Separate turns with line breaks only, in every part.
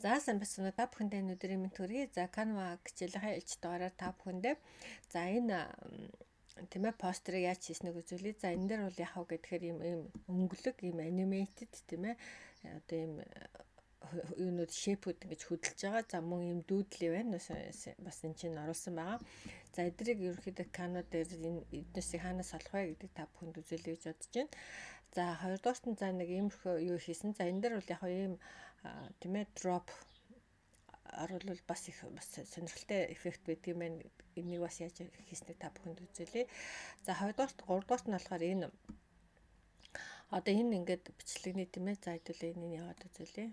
За сайн байна уу та бүхэндээ өнөөдрийн мэнд хүргэе. За Canva хичээлийн хэлж дугаараар та бүхэндээ за энэ тийм ээ постерыг яаж хийснийг үзүүлье. За энэ дээр бол яхав гэхээр ийм өнгөлөг, ийм animated тийм ээ одоо ийм юунууд шейпүүд ингэж хөдөлж байгаа. За мөн ийм дүүдлий байна. Бас энэ чинь оруулсан байгаа. За эдрийг ерөнхийдөө Canva дээр эднээсийг хаанаас олох вэ гэдгийг та бүхэнд үзүүлье гэж бодож байна. За хоёрдугаарт нь за нэг иймэрхүү юу хийсэн. За энэ дээр бол яг ийм тийм ээ дроп оруулбал бас их бас сонирхолтой эффект байдаг юм байна. Энийг бас яаж хийснийг та бүхэнд үзүүлье. За хоёрдугаарт гуравдугаарт нь болохоор энэ одоо энэ ингээд бичлэгний тийм ээ за хэдүүлээ энийг яваад үзүүлье.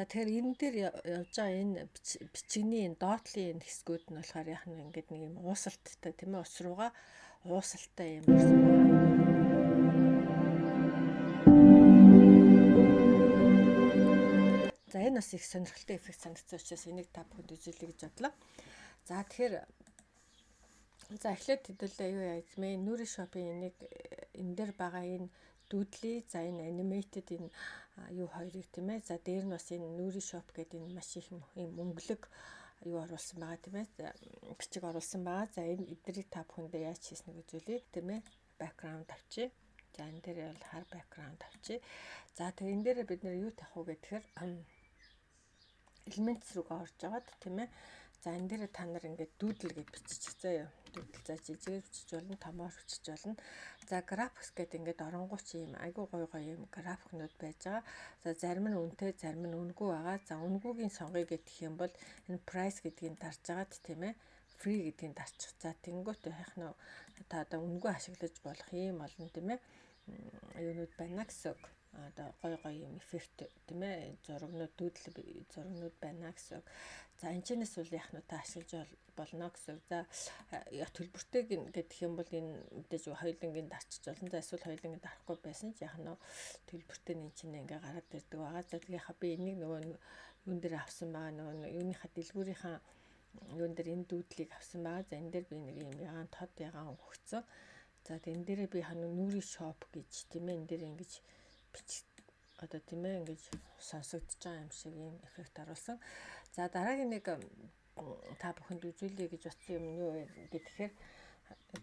За тэгэхээр энэ дээр явж байгаа энэ бичигний энэ доотлын энэ хэсгүүд нь болохоор яг нь ингээд нэг юм уусалттай тийм ээ ус руугаа уусалтай юм орсон байна. За энэ бас их сонирхолтой эффект санагдсан учраас энийг та бүхэнд үзүүлье гэж бодлоо. За тэгэхээр за эхлээд хэдүүлээ юу яажмээ Nuri Shop-ийн энийг энэ дээр байгаа энэ дүүдлий за энэ animated энэ юу хоёрыг тийм ээ за дээр нь бас энэ Nuri Shop гэдэг энэ маш их юм өнгөлөг юу оруулсан байгаа тийм ээ бичиг оруулсан байгаа. За энэ эднийг та бүхэндээ яаж хийснийг үзүүлье тийм ээ background тавьчих. За энэ дээр бол хар background тавьчих. За тэгээ энэ дээр бид нэр юу тавих вэ гэхээр элемент рүүгээ орж агаад тийм ээ за энэ дээр та нар ингээд дүүдэл гэж бичиж заяа дүүдэл за жижигээр бичиж болно томоор бичиж болно. За графикс гэдэг ингээд оронгууч юм айгуу гоё юм графикнууд байж байгаа. За зарим нь үнэтэй зарим нь үнэгүй байгаа. За үнэгүйгийн сонгоё гэх юм бол энэ price гэдгийг дарж агаад тийм ээ free гэдгийг дарчих. За тэнгуут яах нь та одоо үнэгүй ашиглаж болох юм олон тийм ээ юунууд байна гэсэн үг. Одоо гоё юм эффект тийм ээ зурагнууд дүүдэл зурагнууд байна гэсэн үг. За энэчнээс бол яах нь та ашиглаж болно гэсэн үг. За төлбөртэй гэх юм бол энэ мэдээж хоёулангийн дарчиж болно. За эсвэл хоёулангийн дарахгүй байсан ч яах нь төлбөртэй энэ чинь ингээ гараад ирдэг байгаа. За тэгээ би энийг нөгөө юун дээр авсан байгаа нөгөө юуныхаа дэлгүүрийнхаа юун дээр энэ дүүдлийг авсан байгаа. За энэ дээр би нэг юм ягаан тод ягаан өгсөн. За энэ дээрээ би Nuri Shop гэж тийм ээ энэ дээр ингэж одоо тийм ээ ингэж сонсогдож байгаа юм шиг ийм эффект оруулсан. За дараагийн нэг та бүхэнд үзүүлье гэж бодсон юм юу вэ гэхээр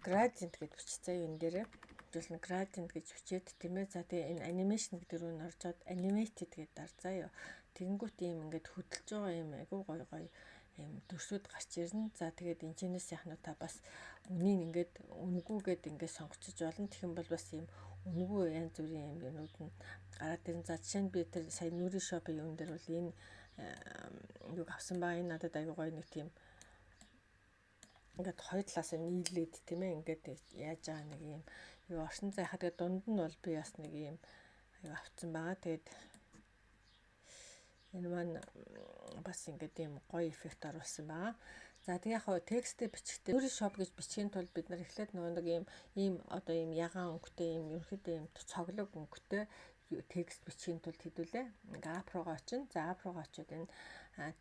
gradient гэж бичсэн энэ дээрээ зөвлөн gradient гэж бичээд тийм ээ за тэгээ энэ animation гэдэг рүү н оржоод animated гэдэг дарзаа ёо. Тэнгүүт ийм ингээд хөдөлж байгаа юм айгуу гоё юм төрсөд гарч ирнэ. За тэгээд энэчнээс яхна та бас үнийг ингээд үнгүүгээд ингээд сонгоцож болно. Тэгэх юм бол бас ийм үнгүү янз бүрийн юм юмуд нь гараад ирнэ. За жишээ нь би тэр сая Nuri Shop-ийн юм дээр бол энэ юг авсан байгаа. Энэ надад айгуу гоё нэг тийм ингээд хоёр талаас нь нийлээд тийм ээ ингээд яаж байгаа нэг юм юу орсон. За яхаа тэгээд дунд нь бол би бас нэг юм аюу авсан байгаа. Тэгээд энэ маань бас ингээд ийм гоё эффект оруулсан байгаа. За тэг яг хоо текстээ бичгтээ Nuri Shop гэж бичхийн тулд бид нар эхлээд нөгөө нэг ийм одоо ийм ягаан өнгөтэй ийм ерөөхдөө ийм цоглог өнгөтэй текст бичгийн тулд хэдүүлээ ингээ app руугаа очино. За app руугаа очиод энэ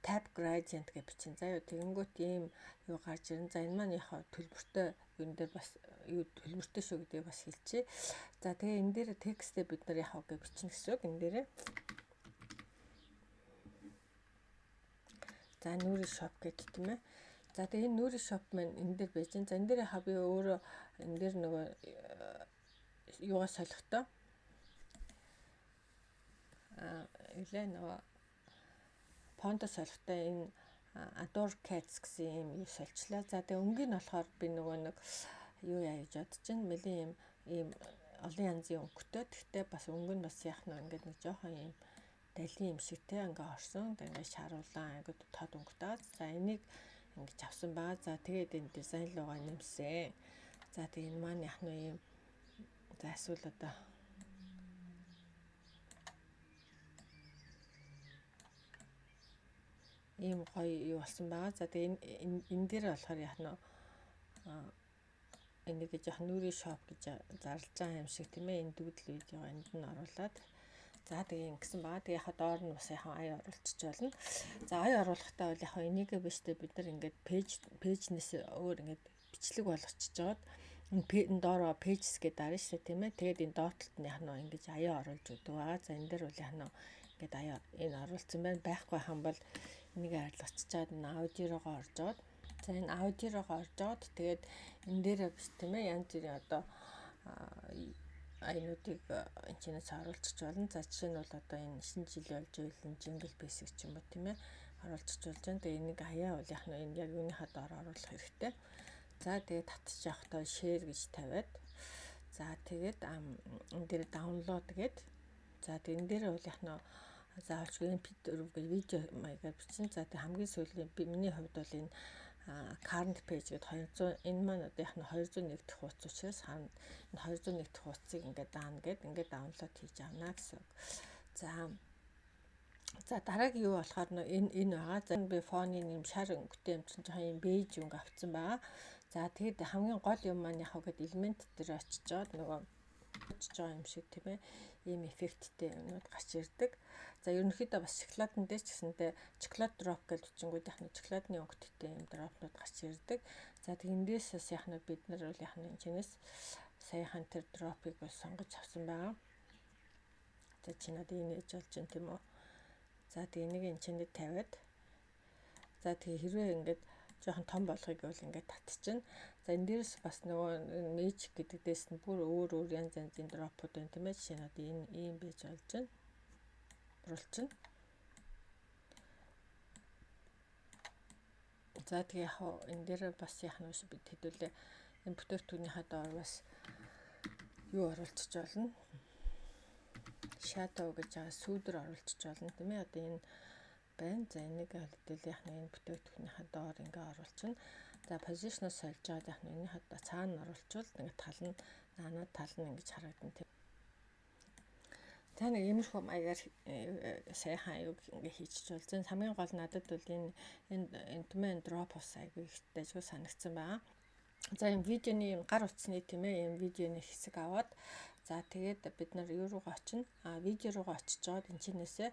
tab gradient гэж бичин. За юу тэгэнгүүт ийм юу гарч ирнэ. За энэ маань яг төлбөртэй юм дээр бас юу төлбөртэй шүү гэдгийг бас хэлчихье. За тэгээ энэ дээр текстээ бид нар яг гэж бичнэ гэсэн үг энэ дээрээ. За Nuri Shop гэдэг тийм ээ. За тэгээ энэ Nuri Shop маань энэ дээр байж гэн. За энэ дээр яхаа би өөрөө энэ дээр нөгөө юугаа солихдоо илээ нөгөө фонто солихдоо энэ Adore Cats гэсэн юм юу сольчлаа. За тэгээ өнгийг нь болохоор би нөгөө нэг юу яа гэж бодож байна. Мэлийн ийм олон янзын өнгөтэй. Гэхдээ бас өнгө нь бас яах нь ингээд нэг жоохон юм далийн юм шигтэй ингээ орсон. Тэгээ ингээ шаруулсан айгуу тод өнгөтэй. За энийг ингэж авсан баа. За тэгээд энэ дизайн руугаа нэмсэн. За тэгээ энэ маань яах нь юм за эсвэл одоо ийм гоё юу болсон байгаа. За тэгээ энэ дээр болохоор яах нь энийг жоох Nuri Shop гэж зарлж байгаа юм шиг тийм ээ энэ дүүдэл видео энд нь оруулаад за тэгээ ингэсэн байгаа. Тэгээ яхаа доор нь бас яхаа ай оруулчих болно. За ай оруулахдаа бол яхаа энийгээ биш тэ бид нар ингээд пэйжнээс өөр ингээд бичлэг болгочихж жоод энэ доороо pages гэдэг дарна шүү дээ тийм ээ. Тэгээд энэ доотлолт нь яг нөө ингэж аяа оруулж өгдөг байгаа. За энэ дээр бол яг нөө ингээд аяа энэ оруулсан байна. Байхгүй хам бол энийг арилгачаад энэ аудиорогоо оржоод за энэ аудиорогоо оржоод тэгээд энэ дээр биш тийм ээ. Янз бүрийн одоо айнуудыг энэ чинээс оруулчих болно. За жишээ нь бол одоо энэ шинэ жилийн болж ийл jingle basic ч юм уу тийм ээ оруулчих болж байна. Тэгээ энийг аяа бол яг нь энэ яг юуныхаа доор оруулах хэрэгтэй. За тэгээд татчих явахдаа share гэж тавиад за тэгээд энэ дээр download гээд за тэгээд энэ дээр бол яг нь заавалч MP4 гэж видео маягаар бичин. За тэгээд хамгийн сүүлийн миний хувьд бол энэ current page гэдэг 200 энэ маань одоо яг нь 201 дахь хуудас учраас энэ 201 дахь хуудсыг ингээд даана гээд ингээд download хийж авна гэсэн. За дараагийн юу болохоор энэ байгаа. За би фоны юм шар өнгөтэй юм чинь жоохон юм бэж өнгө авцсан байгаа. За тэгээд хамгийн гол юм маань яг гээд элемент дээр очижоод нөгөө очиж байгаа юм шиг тийм ээ. Ийм эффекттэй юмнууд гарч ирдэг. За ерөнхийдөө бас шоколадн дээр ч гэсэнтэй chocolate drop гэж бичингүүд яг нь шоколадны өнгөтэй юм дропнууд гарч ирдэг. За тэг эндээс бас яг нь бид нар бол яг нь энэчнээс саяхан тэр дропыг бол сонгож авсан байгаа. За чи надад энэ ээж болж байна тийм үү. За тэг энийг энэ чиндээ тавиад за тэг хэрвээ ингээд жоохон том болгоё гэвэл ингээд татчихна. За энэ дээрс бас нөгөө magic гэдэг дэс нь бүр өөр янз янзын дропууд байна тийм ээ. Жишээ нь одоо энэ ийм байж болж байна. Оруулчихна. За тэг яг энэ дээр бас яах нь бид хэдүүлээ энэ бүтээгдэхүүнийхээ доор бас юу оруулчих болно. Shadow гэж байгаа сүүдэр оруулчих болно тийм ээ. Одоо энэ байна. За энийг хэдүүлээ яг энэ бүтээгдэхүүнийхээ доор ингээ оруулчихна. За position-оос сольж аваад яг энэ хадаа цаана оруулчвал ингээ тал нь наанаа тал нь ингэж харагдана тийм. За нэг иймэрхүү маягаар сайхан аюуг ингээ хийчих болсон. Хамгийн гол надад бол энэ интмен drop ус аягүй ихтэй ажгүй санагдсан байгаа. За энэ видеоны гар утасны тийм ээ энэ видеоны хэсэг аваад за тэгээд бид нар юу руугаа очино. Видео руугаа очиж жоод энэ чинээсээ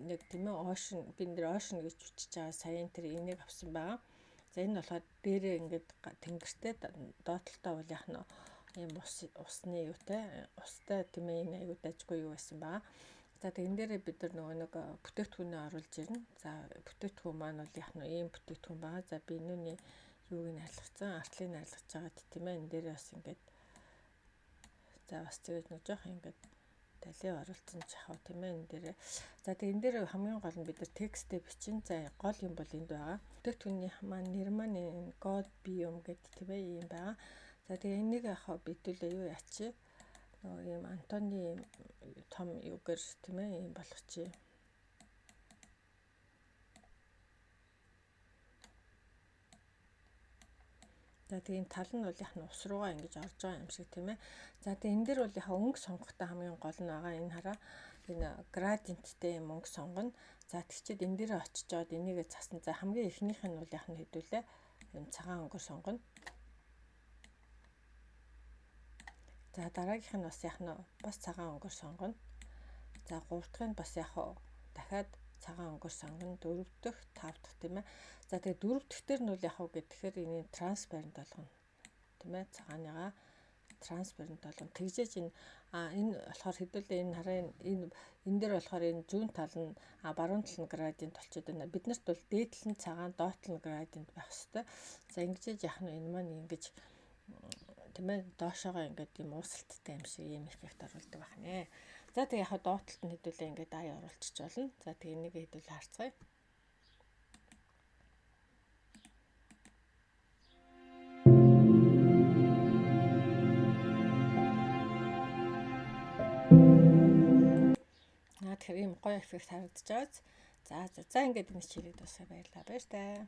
нэг тийм ээ ocean би нэр ocean гэж бичиж байгаа саяын тэр энийг авсан байгаа. За энэ болохоор дээрээ ингээд тэнгэртэй доотлолтой бол яг нь ийм усны юутай устай тийм ээ энэ аюу дажгүй юу байсан ба. За тэг энэ дээрээ бид нар нөгөө нэг бүтээгдэхүүнээ оруулж ирнэ. За бүтээгдэхүүн маань бол яг нь ийм бүтээгдэхүүн байгаа. За би энэний юуг нь арилгацсан артлыг арилгаж байгаа тийм ээ. Энэ дээрээ бас ингээд за бас тэгээд нэг жоох ингээд талын оруулсан жахав тийм ээ энэ дээрээ. За тэг энэ дээр хамгийн гол нь бид нар текстээ бичин. За гол юм бол энд байгаа. Бүтээгдэхүүний маань нэр маань энэ God Biome гэдэг тийм ээ юм байгаа. За тэгээ энийг яхаа бидүүлээ юу яачи нөгөө ийм Антони том юугэр тийм ээ ийм болгочих. За тэгээ энэ тал нь бол яг нь ус руугаа ингэж орж байгаа юм шиг тийм ээ. За тэгээ энэ дээр бол яг өнгө сонгохтой хамгийн гол нь байгаа энэ хараа энэ gradient-тэй юм өнгө сонгоно. За тэгчээд энэ дээр очижоод энийг цасан. За хамгийн эхнийх нь бол яг нь хэдүүлээ юм цагаан өнгөөр сонгоно. За дараагийнх нь бас яг нь бас цагаан өнгөөр сонгоно. За гурав дахь нь бас яг дахиад цагаан өнгөөр сонгоно. Дөрөв дэх, тав дахь тийм ээ. За тэгээ дөрөв дэх дээр нь бол яг гэхээр энэ transparent болгоно. Тийм ээ. Цагааныгаа transparent болгоно. Тэгжээж энэ болохоор хэдүүлээ энэ хараа энэ дээр болохоор энэ зүүн тал нь баруун тал нь gradient болчиход байна. Биднэрт бол дээд тал нь цагаан, доод тал нь gradient байх хэрэгтэй. За ингэж яах нь энэ маань ингэж тийм ээ доошоогоо ингээд юм уусалттай юм шиг ийм эффект оруулдаг байх нэ. За тэгээ яг доотлолт нь хэдүүлээ ингээд ая оруулчих болно. За тэгээ энийг хэдүүлээ харцгаая. Тэгэхээр ийм гоё эффект харагдаж байгаа. За ингээд энэ чирээд басаа баярлалаа. Баяр таа.